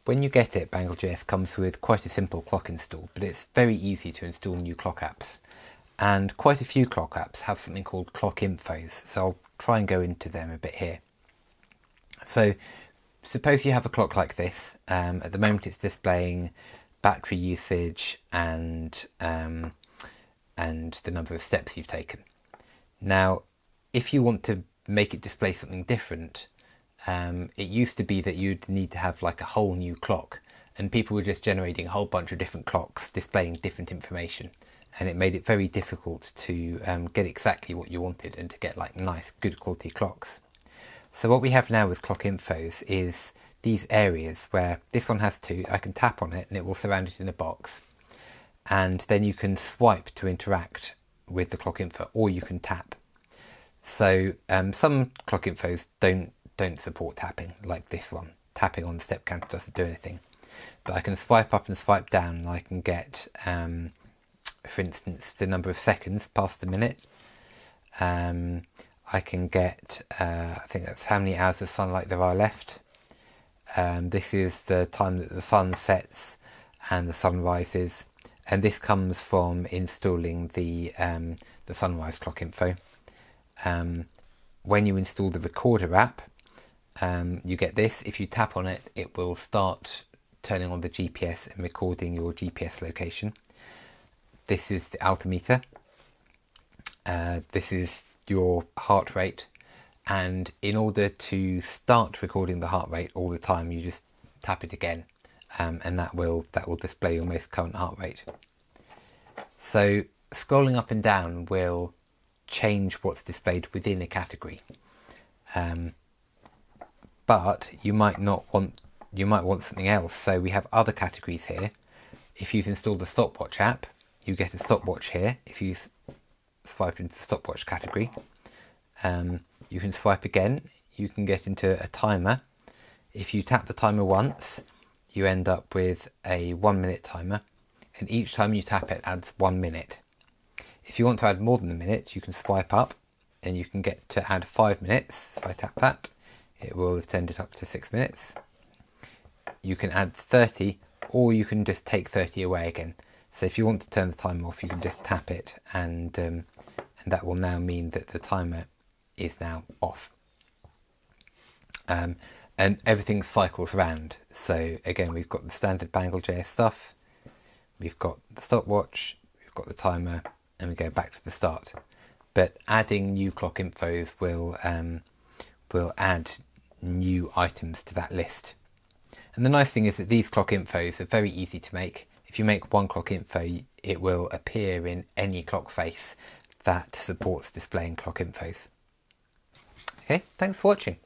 when you get it, Bangle.js comes with quite a simple clock install, but it's very easy to install new clock apps. And quite a few clock apps have something called ClockInfos, so I'll try and go into them a bit here. So suppose you have a clock like this. At the moment it's displaying battery usage and the number of steps you've taken. Now, if you want to make it display something different, it used to be that you'd need to have like a whole new clock, and people were just generating a whole bunch of different clocks displaying different information, and it made it very difficult to get exactly what you wanted and to get like nice, good quality clocks. So what we have now with ClockInfos is these areas where this one has two. I can tap on it and it will surround it in a box, and then you can swipe to interact with the clock info, or you can tap. So some clock infos don't support tapping, like this one. Tapping on the step counter doesn't do anything. But I can swipe up and swipe down, and I can get, for instance, the number of seconds past the minute. I can get, I think that's how many hours of sunlight there are left. This is the time that the sun sets and the sun rises. And this comes from installing the sunrise clock info. When you install the recorder app, you get this. If you tap on it, it will start turning on the GPS and recording your GPS location. This is the altimeter. This is your heart rate. And in order to start recording the heart rate all the time, you just tap it again. And that will display your most current heart rate. So scrolling up and down will change what's displayed within a category, but you might want something else. So we have other categories here. If you've installed the stopwatch app, you get a stopwatch here. If you swipe into the stopwatch category, you can swipe again. You can get into a timer. If you tap the timer once, you end up with a 1 minute timer, and each time you tap it adds 1 minute. If you want to add more than a minute, you can swipe up and you can get to add 5 minutes. If I tap that, it will have turned it up to 6 minutes. You can add 30, or you can just take 30 away again. So if you want to turn the timer off, you can just tap it, and that will now mean that the timer is now off. And everything cycles around. So again, we've got the standard Bangle.js stuff, we've got the stopwatch, we've got the timer, and we go back to the start. But adding new clock infos will add new items to that list. And the nice thing is that these clock infos are very easy to make. If you make one clock info, it will appear in any clock face that supports displaying clock infos. Okay, thanks for watching.